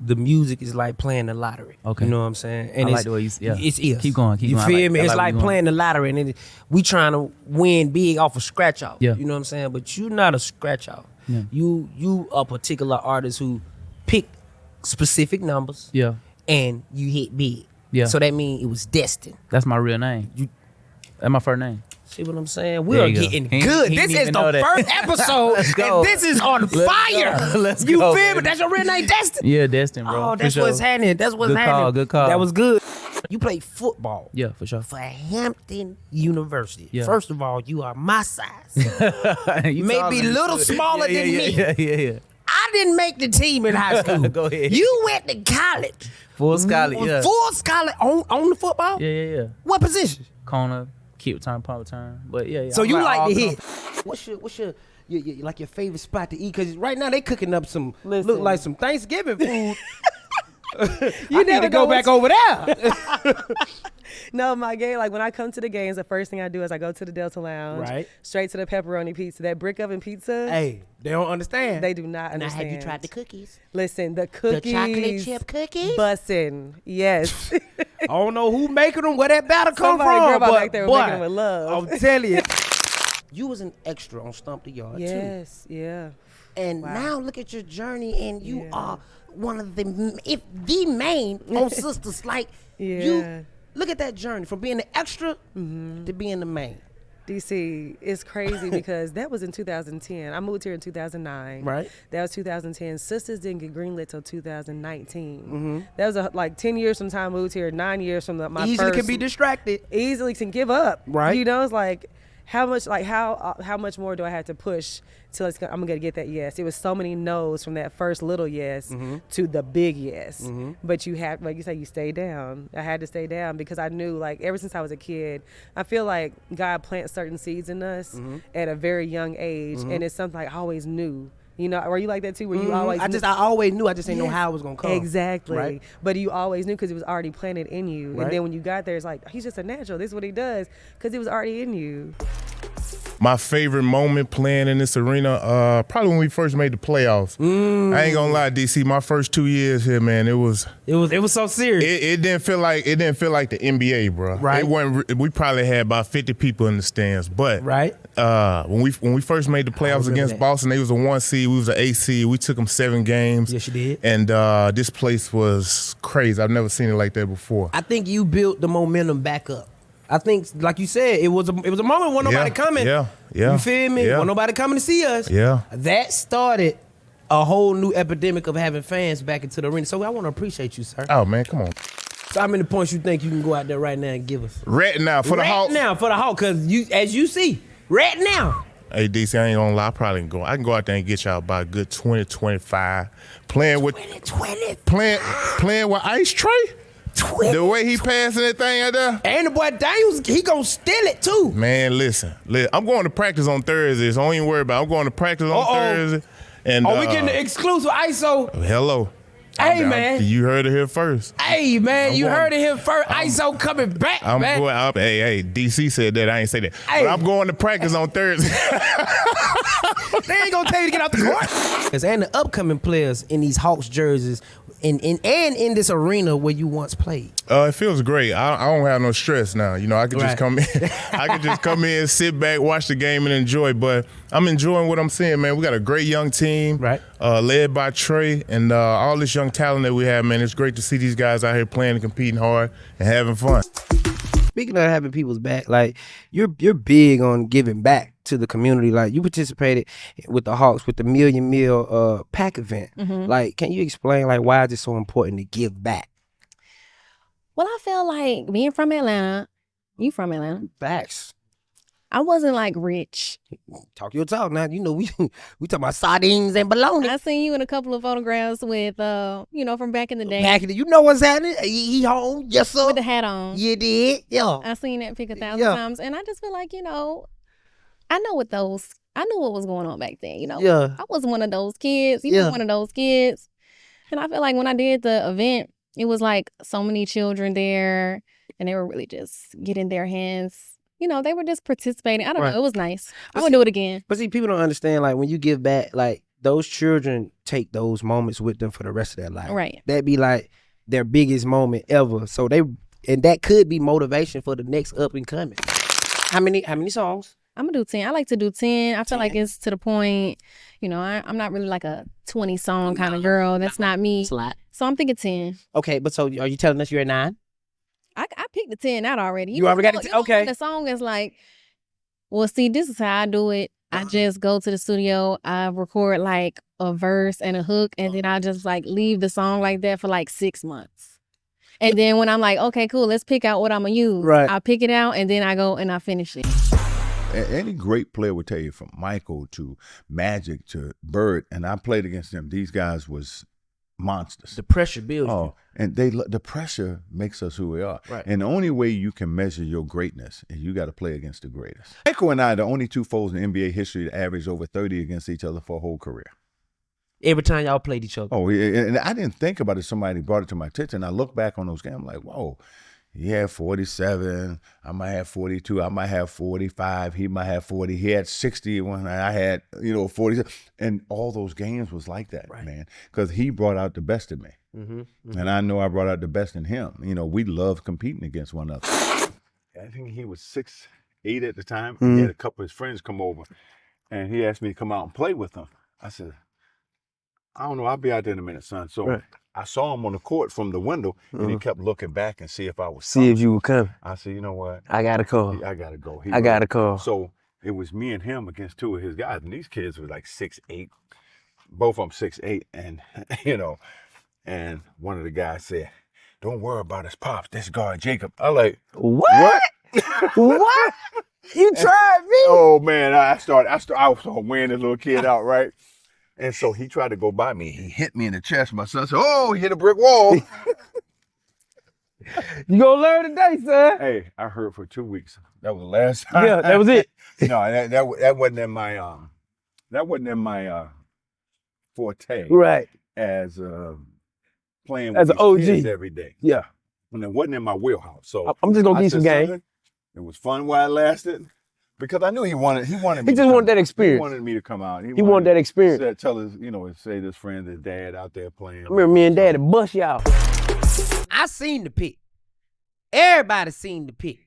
the music is like playing the lottery. Okay. You know what I'm saying? And I like the way you It is. Keep going. You feel me? It's like playing the lottery, and we trying to win big off of scratch out. Yeah. You know what I'm saying? But you not a scratch out. Yeah. You a particular artist who pick specific numbers. Yeah. And you hit big. Yeah. So that means it was destined. That's my real name. That's my first name. See what I'm saying? We are getting good. This is the first episode, and this is on fire. Let's you go, feel me? That's your real name, Destin? Yeah, Destin, bro. Oh, that's what's happening. That's what's happening. Good call. That was good. You play football. Yeah, for sure. For Hampton University. Yeah. First of all, you are my size. You Maybe a little smaller than me. Yeah. I didn't make the team in high school. Go ahead. You went to college. Full scholarship. Yeah. Full scholarship on the football? Yeah. What position? Corner, keep return, punt return. But yeah. So you like to hit. What's your like your favorite spot to eat? Because right now they cooking up some look like some Thanksgiving food. You never go back over there. No, my game, like when I come to the games, the first thing I do is I go to the Delta Lounge, right, straight to the pepperoni pizza, that brick oven pizza. Hey, they don't understand. They do not understand. Now, have you tried the cookies? Listen, the cookies. The chocolate chip cookies? Bussin', yes. I don't know who making them, where that batter come from. Somebody back there making them with love. I'm telling you. You was an extra on Stomp the Yard, too. Yes, yeah. And now look at your journey, and you are one of the, if the main on Sisters. Like, you look at that journey from being the extra to being the main. DC, it's crazy because that was in 2010. I moved here in 2009. Right. That was 2010. Sisters didn't get greenlit till 2019. That was like 10 years from the time I moved here, 9 years from my easily first. Can be distracted. Easily can give up. Right. You know, it's like, how much more do I have to push till I'm gonna get that yes? It was so many no's from that first little yes to the big yes. But you have, like you say, you stay down. I had to stay down because I knew, like, ever since I was a kid, I feel like God plants certain seeds in us at a very young age, and it's something I always knew. You know, were you like that too? Where you always? I always knew. I just didn't know how it was gonna come. Exactly. Right? But you always knew because it was already planted in you. Right. And then when you got there, it's like he's just a natural. This is what he does because it was already in you. My favorite moment playing in this arena, probably when we first made the playoffs. I ain't gonna lie, DC. My first 2 years here, man, it was so serious. It didn't feel like the NBA, bro. Right. It wasn't. We probably had about 50 people in the stands, but when we first made the playoffs against Boston, they was a 1 seed. We was an 8 seed. We took them 7 games. Yes, you did. And this place was crazy. I've never seen it like that before. I think you built the momentum back up. I think, like you said, it was a moment when nobody coming. Yeah. You feel me? Yeah. When nobody coming to see us. Yeah. That started a whole new epidemic of having fans back into the arena. So I want to appreciate you, sir. Oh man, come on. So how many points you think you can go out there right now and give us? Right now for the Hawks. Right now for the Hawks, because as you see, right now. Hey, DC, I ain't gonna lie. I can go out there and get y'all about a good 20, 25. Playing with Ice Trey. 20. The way he passing that thing out there. And the boy Daniels, he gonna steal it too. Man, listen. I'm going to practice on Thursday, so don't even worry about it. I'm going to practice on Thursday. And we getting the exclusive ISO. Hello. Hey, man. You heard it here first. Hey, man, you heard it here first. ISO coming back, man. Hey, DC said that. I ain't say that. Hey. But I'm going to practice on Thursday. They ain't gonna tell you to get out the court. And the upcoming players in these Hawks jerseys and in this arena where you once played. It feels great. I don't have no stress now. You know, I can just come in. I can just come in, sit back, watch the game, and enjoy. But I'm enjoying what I'm seeing, man. We got a great young team, led by Trey and all this young talent that we have, man. It's great to see these guys out here playing and competing hard and having fun. Speaking of having people's back, like you're big on giving back to the community. Like you participated with the Hawks with the Million Meal pack event. Like, can you explain like why is it so important to give back? Well, I feel like being from Atlanta, you from Atlanta? Facts. I wasn't like rich. Talk your talk now. You know we talking about sardines and bologna. I seen you in a couple of photographs with from back in the day. You know what's happening? He home, yes sir. With the hat on. You did, yeah. I seen that pic 1,000 times, and I just feel like I know what was going on back then. Yeah. I was one of those kids. You were one of those kids, and I feel like when I did the event, it was like so many children there, and they were really just getting their hands. They were just participating. I don't know. It was nice. I would do it again. But see, people don't understand, like, when you give back, like, those children take those moments with them for the rest of their life. Right. That'd be like their biggest moment ever. So and that could be motivation for the next up and coming. How many songs? I'm gonna do 10. I like to do 10. I feel like it's to the point, you know, I'm not really like a 20 song kind of girl. That's not me. Slot. So I'm thinking 10. Okay, but so are you telling us you're at 9? I picked the 10 out already. You already got it. Okay. The song is like, well, see, this is how I do it. I just go to the studio, I record like a verse and a hook, and then I just like leave the song like that for like 6 months. And then when I'm like, okay, cool, let's pick out what I'm gonna use. Right. I pick it out and then I go and I finish it. Any great player would tell you, from Michael to Magic to Bird, and I played against them. These guys was monsters. The pressure builds you. Oh, and the pressure makes us who we are. Right. And the only way you can measure your greatness is you got to play against the greatest. Michael and I are the only two folks in NBA history to average over 30 against each other for a whole career. Every time y'all played each other. Oh, yeah, and I didn't think about it. Somebody brought it to my attention. I look back on those games, I'm like, whoa, he had 47. I might have 42. I might have 45. He might have 40. He had 60 when I had, 40. And all those games was like that, man, because he brought out the best in me. And I know I brought out the best in him. We loved competing against one another. I think he was 6'8" at the time. He had a couple of his friends come over, and he asked me to come out and play with them. I said, I don't know. I'll be out there in a minute, son. So I saw him on the court from the window, and he kept looking back and see if I was coming. See if you would come. I said, you know what? I got to call. I got to go. I got to call. So it was me and him against two of his guys, and these kids were like 6'8". Both of them 6'8", and, and one of the guys said, don't worry about his pops. This guard, Jacob. I like, what? What? You tried me? Oh, man. I was wearing this little kid out, right? And so he tried to go by me. He hit me in the chest. My son said, oh, he hit a brick wall. You gonna learn today, son. Hey, I heard for 2 weeks. That was the last time. Yeah, that was it. No, that wasn't in my forte. Right. As playing as with an OG kids every day. Yeah. And it wasn't in my wheelhouse. So I'm just gonna give you some game. It was fun while it lasted. Because I knew he wanted me. He just wanted that experience. He wanted me to come out. He wanted that experience. Tell his, say his friend, his dad out there playing. I remember me and Dad to bust y'all. I seen the pick. Everybody seen the pick.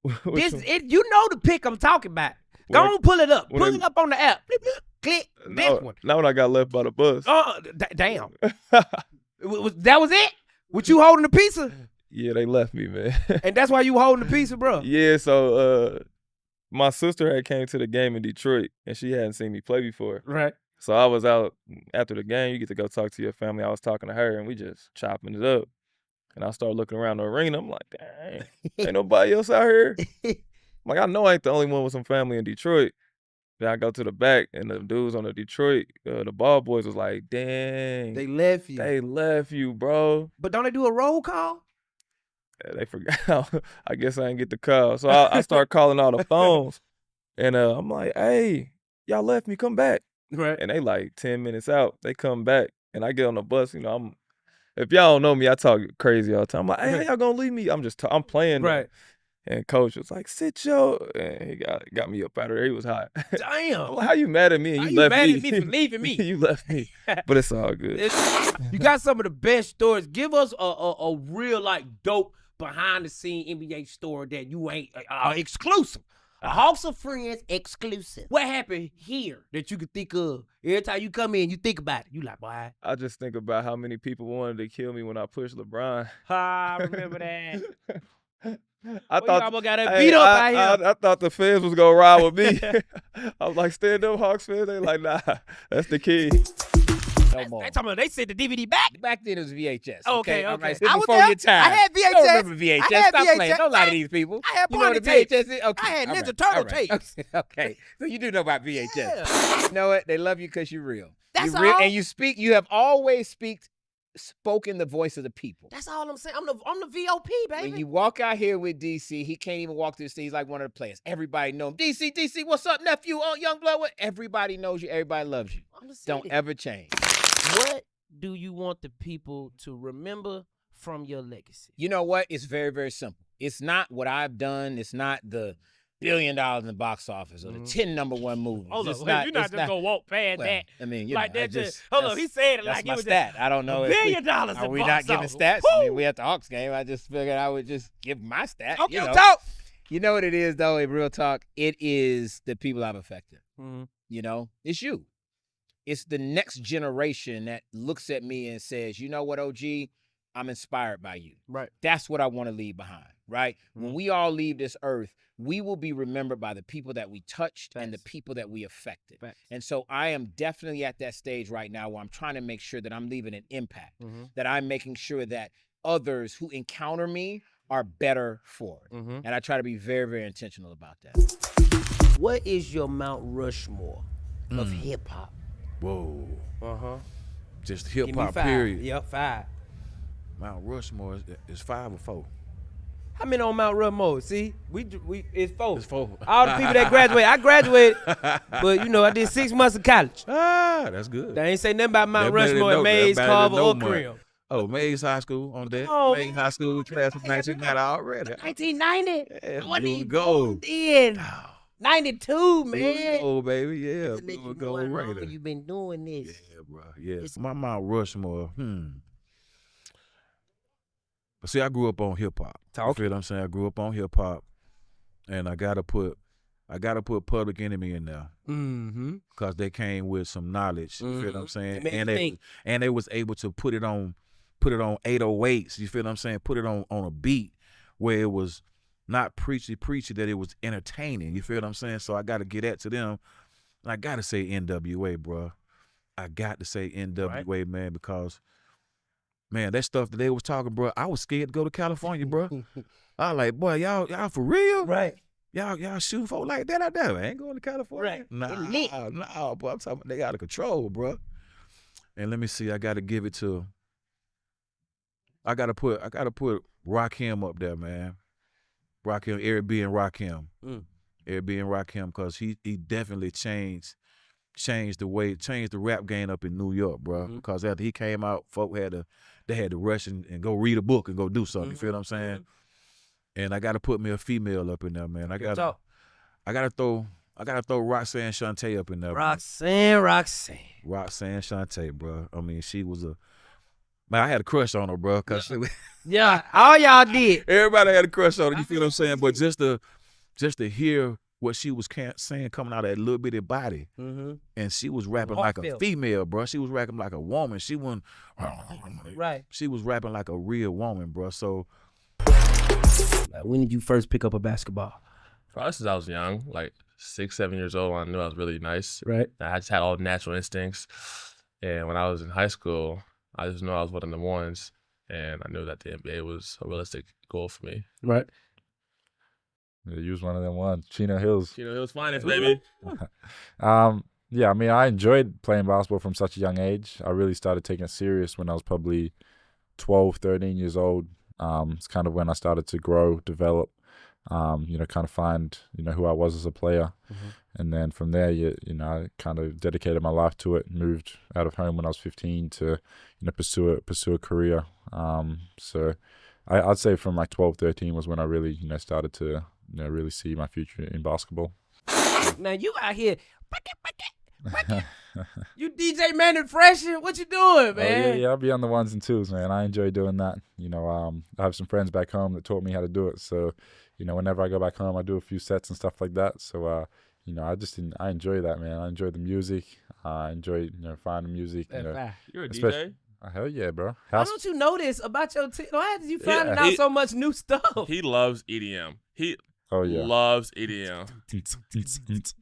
You know the pick I'm talking about. Go on, pull it up. Pull it up on the app. Click this one. Now when I got left by the bus. Damn. That was it? With you holding the pizza? Yeah, they left me, man. And that's why you holding the pizza, bro? Yeah, so my sister had came to the game in Detroit, and she hadn't seen me play before. Right. So I was out after the game. You get to go talk to your family. I was talking to her, and we just chopping it up. And I started looking around the arena. I'm like, dang, ain't nobody else out here. I'm like, I know I ain't the only one with some family in Detroit. Then I go to the back, and the dudes on the Detroit, the ball boys was like, dang. They left you. They left you, bro. But don't they do a roll call? Yeah, they forgot. I guess I didn't get the call. So I start calling all the phones. And I'm like, hey, y'all left me, come back. Right. And they like 10 minutes out. They come back. And I get on the bus. If y'all don't know me, I talk crazy all the time. I'm like, hey, how y'all gonna leave me? I'm playing. Right. And coach was like, sit yo. And he got me up out of there. He was hot. Damn. I'm like, how you mad at me? And how you left mad me? at me for leaving me? You left me. But it's all good. You got some of the best stories. Give us a real, like, dope behind-the-scene NBA story that you ain't exclusive. A Hawks of Friends exclusive. What happened here that you could think of? Every time you come in, you think about it. You like, boy. I just think about how many people wanted to kill me when I pushed LeBron. I remember that. I thought y'all got that beat up out here. I thought the fans was gonna ride with me. I was like, stand up, Hawks fans. They like, nah, that's the key. They sent the DVD back. Back then it was VHS. Okay. All right, I was before there. your time. I had VHS. You don't remember VHS. I had Stop VHS. playing. Don't lie to these people. I had you know party what a VHS tapes. is? Okay. I had all Ninja right, Turtle all right. tapes. Okay. So you do know about VHS. Yeah. You know what? They love you because you're real. That's you're real, all. and you have always spoken the voice of the people. That's all I'm saying. I'm the VOP, baby. When you walk out here with DC, he can't even walk through the stage. He's like one of the players. Everybody know him. DC, what's up, nephew? Oh, young blood. What? Everybody knows you. Everybody loves you. Don't ever change. What do you want the people to remember from your legacy? You know what? It's very, very simple. It's not what I've done. It's not the billion in the box office or the 10 #1 movies. Hold It's on, not, you're not it's just gonna walk past well, that. I mean, you like know, that. just Hold on, he said it that's like my it was stat. I don't know $1 if billion are in we box not getting office. stats. I Woo! mean, we at the Hawks game. I just figured I would just give my stat. Okay, you know. talk. You know what it is, though, in real talk? It is the people I've affected. Mm-hmm. You know, it's you. It's the next generation that looks at me and says, you know what, OG? I'm inspired by you. Right. That's what I want to leave behind, right? Mm-hmm. When we all leave this earth, we will be remembered by the people that we touched and the people that we affected. And so I am definitely at that stage right now where I'm trying to make sure that I'm leaving an impact, that I'm making sure that others who encounter me are better for it. And I try to be very, very intentional about that. What is your Mount Rushmore of hip hop? Whoa. Uh-huh. Just Give hip me hop, 5. period. Yep, 5. Mount Rushmore is 5 or 4. How many on Mount Rushmore? See, we it's 4. It's 4. All the people that graduated, I graduated, but you know I did 6 months of college. Ah, that's good. They ain't say nothing about Mount That better Rushmore than and no- Mays, that better than Carver, no or money. Creel. Oh, Mays High School on that. Oh, Mays High School class of 1990 already. 1990. Yeah, What blue did and gold. in 92, man. Oh, baby, yeah. Let Blue you and know gold how long Raider. you been doing this. Yeah, bro. Yeah. My Mount Rushmore. But see, I grew up on hip hop. You feel what I'm saying? I grew up on hip hop, and I gotta put Public Enemy in there. Because they came with some knowledge. You feel what I'm saying? And they was able to put it on 808s. You feel what I'm saying? Put it on a beat where it was not preachy, that it was entertaining. You feel what I'm saying? So I gotta get that to them. And I gotta say NWA, bro. I got to say NWA, man, because man, that stuff that they was talking, bro, I was scared to go to California, bro. I was like, boy, y'all for real? Right. Y'all shooting folk like that out there? I ain't going to California. Right. Nah, boy. I'm talking about they out of control, bro. And let me see, I gotta put Rakim up there, man. Rakim, Eric B and Rakim. Eric B and Rakim, because he definitely changed the rap game up in New York, bro. Because after he came out, folk had to rush and go read a book and go do something. You feel what I'm saying? And I gotta put me a female up in there, man. I gotta throw Roxanne Shante up in there. Roxanne Shante, bro. I mean, she was I had a crush on her, bro. Cause yeah, all y'all did. Everybody had a crush on her. You feel what I'm saying? But just to hear what she was saying coming out of that little bitty body, and she was rapping like a female, bro. She was rapping like a woman. She wasn't right. She was rapping like a real woman, bro. So, when did you first pick up a basketball? Probably since I was young, like 6, 7 years old. I knew I was really nice. Right. I just had all the natural instincts, and when I was in high school, I just knew I was one of the ones, and I knew that the NBA was a realistic goal for me. Right. Yeah, you was one of them ones. Chino Hills finest, baby. Yeah, I mean, I enjoyed playing basketball from such a young age. I really started taking it serious when I was probably 12, 13 years old. It's kind of when I started to grow, develop, kind of find, who I was as a player. And then from there, I kind of dedicated my life to it, moved out of home when I was 15 to, pursue a career. So I'd say from like 12, 13 was when I really, started to, really see my future in basketball. Now you out here, you DJ Manny Freshen, what you doing, man? Yeah, I'll be on the ones and twos, man. I enjoy doing that. I have some friends back home that taught me how to do it. So, whenever I go back home, I do a few sets and stuff like that. So, I enjoy that, man. I enjoy the music. I enjoy, finding music. You're a DJ? Hell yeah, bro. Why don't you know this about your team? Why did you finding out so much new stuff? He loves EDM. He loves EDM.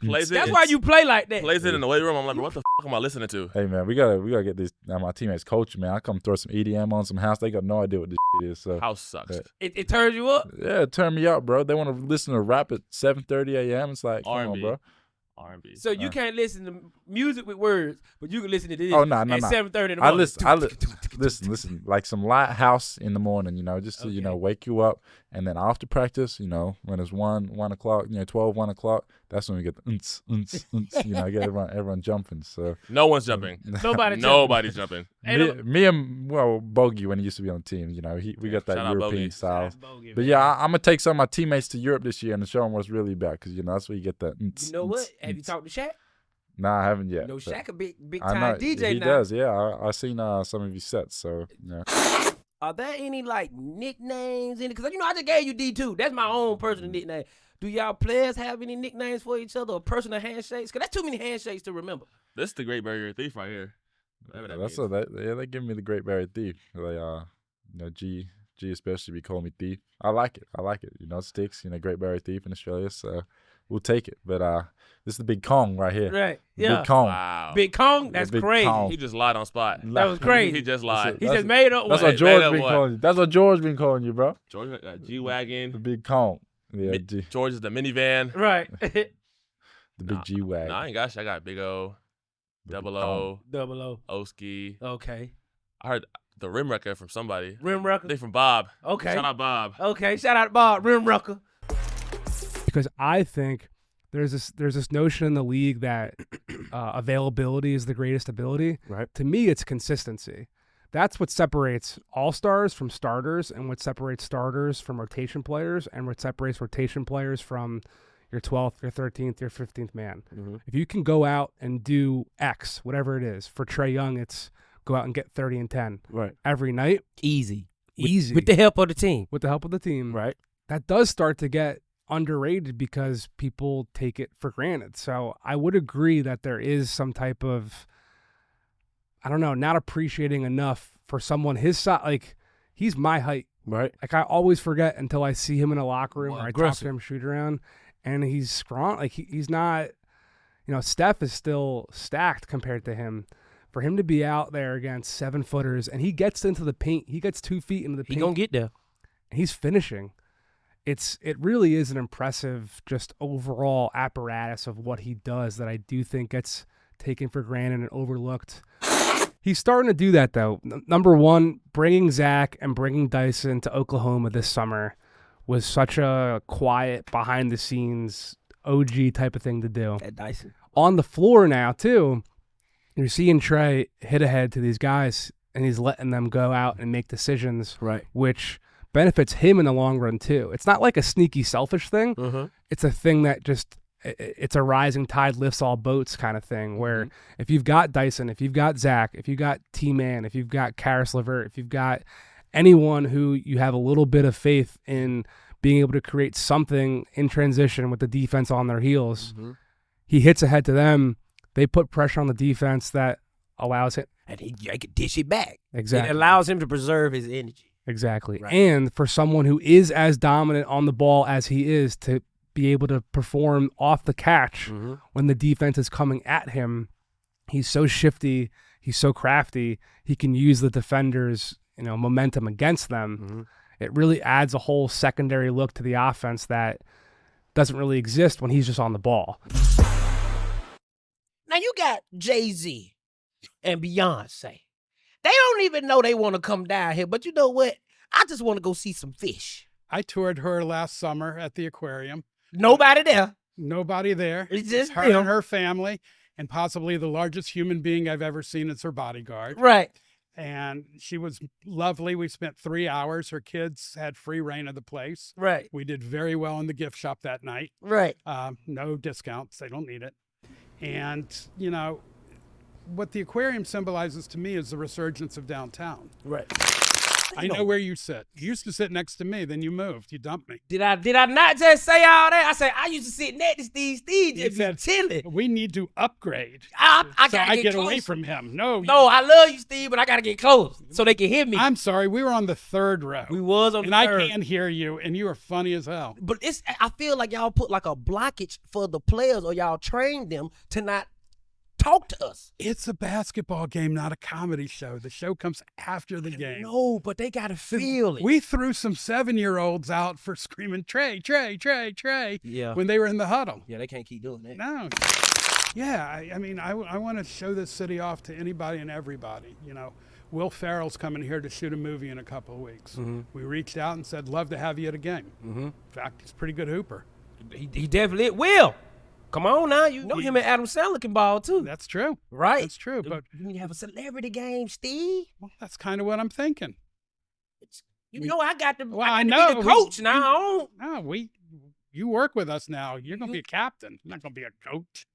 Plays it. That's why you play like that. Plays it in the weight room. I'm like, what the f am I listening to? Hey man, we gotta get this. My teammates coach, man. I come throw some EDM on some house. They got no idea what this is. So house sucks. It turns you up. Yeah, it turned me up, bro. They want to listen to rap at 7:30 a.m. It's like, come on, bro. R&B. So you can't listen to music with words, but you can listen to this Oh, no. at 7:30 in the I morning. listen, like some light house in the morning, just to, wake you up. And then after practice, when it's 1 o'clock, 12, 1 o'clock, that's when we get the get everyone jumping. So no one's jumping. Nobody's jumping. Me and Bogey, when he used to be on the team, we got that European style. But yeah, I'm gonna take some of my teammates to Europe this year and show them what's really about, because that's where you get that. You know what? Have you talked to Shaq? Nah, I haven't yet. Shaq a big time DJ he now. Does, yeah. I seen some of his sets, so yeah. Are there any like nicknames in it? Because I just gave you D2. That's my own personal nickname. Do y'all players have any nicknames for each other or personal handshakes? Because that's too many handshakes to remember. This is the Great Barrier Thief right here. They give me the Great Barrier Thief. G especially be calling me Thief. I like it. Sticks, Great Barrier Thief in Australia, so we'll take it. But this is the Big Kong right here. Right. Yeah. Big Kong. Wow. Big Kong? That's crazy. He just lied on spot. That was crazy. He just lied. He just made up. That's what George been calling you. That's what George been calling you, bro. George, G-Wagon. The Big Kong. Yeah, George is the minivan. Right. The big G-Wagon. Nah, I ain't got shit. I got Big O, Double O, Oski. Okay. I heard the Rim Wrecker from somebody. Rim Wrecker? They from Bob. Okay. Shout out Bob. Okay, shout out Bob. Rim Wrecker. Because I think there's this notion in the league that availability is the greatest ability. Right. To me, it's consistency. That's what separates all-stars from starters, and what separates starters from rotation players, and what separates rotation players from your 12th, your 13th, your 15th man. Mm-hmm. If you can go out and do X, whatever it is, for Trae Young, it's go out and get 30 and 10 every night. Easy. Easy. With the help of the team. With the help of the team. Right. That does start to get underrated because people take it for granted. So I would agree that there is some type of, I don't know, not appreciating enough for someone his size. Like, he's my height. Right. Like, I always forget until I see him in a locker room or I talk to him shoot around, and he's strong. Like, he's not, Steph is still stacked compared to him. For him to be out there against 7-footers, and he gets into the paint, he gets 2 feet into the paint. He gonna get there. And he's finishing. It really is an impressive just overall apparatus of what he does that I do think gets taken for granted and overlooked. He's starting to do that, though. Number one, bringing Zach and bringing Dyson to Oklahoma this summer was such a quiet, behind-the-scenes, OG type of thing to do. That Dyson. On the floor now, too, you're seeing Trae hit ahead to these guys, and he's letting them go out and make decisions, right? Which benefits him in the long run, too. It's not like a sneaky, selfish thing. Mm-hmm. It's a thing that it's a rising tide lifts all boats kind of thing, where if you've got Dyson, if you've got Zach, if you've got T-Man, if you've got Karis LeVert, if you've got anyone who you have a little bit of faith in being able to create something in transition with the defense on their heels, he hits ahead to them. They put pressure on the defense that allows him. And he can dish it back. Exactly. It allows him to preserve his energy. Exactly. Right. And for someone who is as dominant on the ball as he is, to be able to perform off the catch when the defense is coming at him, he's so shifty, he's so crafty, he can use the defenders' momentum against them. It really adds a whole secondary look to the offense that doesn't really exist when he's just on the ball. Now you got Jay-Z and Beyonce. They don't even know they want to come down here, but you know what? I just want to go see some fish. I toured her last summer at the aquarium. Nobody there. Nobody there. It's just her and her family, and possibly the largest human being I've ever seen is her bodyguard. Right. And she was lovely. We spent 3 hours. Her kids had free reign of the place. Right. We did very well in the gift shop that night. Right. No discounts. They don't need it. And, what the aquarium symbolizes to me is the resurgence of downtown. Right. I know where you sit. You used to sit next to me, then you moved. You dumped me. Did I not just say all that? I said I used to sit next to Steve. You said, chilling. We need to upgrade. I so gotta I get close. away from him. No, I love you, Steve, but I gotta get close so they can hear me. I'm sorry. We were on the third row. We was on and the third. I can hear you, and you are funny as hell. But I feel like y'all put like a blockage for the players, or y'all train them to not talk to us. It's a basketball game, not a comedy show. The show comes after the game. No, but they gotta feel it. We threw some 7-year-olds out for screaming Trae, Trae, Trae, Trae. Yeah. When they were in the huddle. Yeah, they can't keep doing that. No. Yeah, I mean, I want to show this city off to anybody and everybody. Will Ferrell's coming here to shoot a movie in a couple of weeks. We reached out and said, love to have you at a game. In fact, he's a pretty good hooper. He definitely will. Come on now, you know him and Adam Sandler can ball too. That's true. Right. That's true. But you need to have a celebrity game, Steve. Well, that's kind of what I'm thinking. You know, I got to. Well, I I got know. to be the coach now. You work with us now. You're gonna be a captain. You're not gonna be a coach.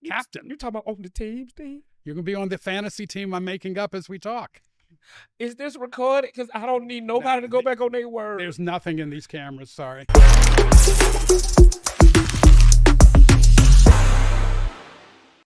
Captain. You're talking about on the team, Steve. You're gonna be on the fantasy team I'm making up as we talk. Is this recorded? Because I don't need nobody to go back on their word. There's nothing in these cameras. Sorry.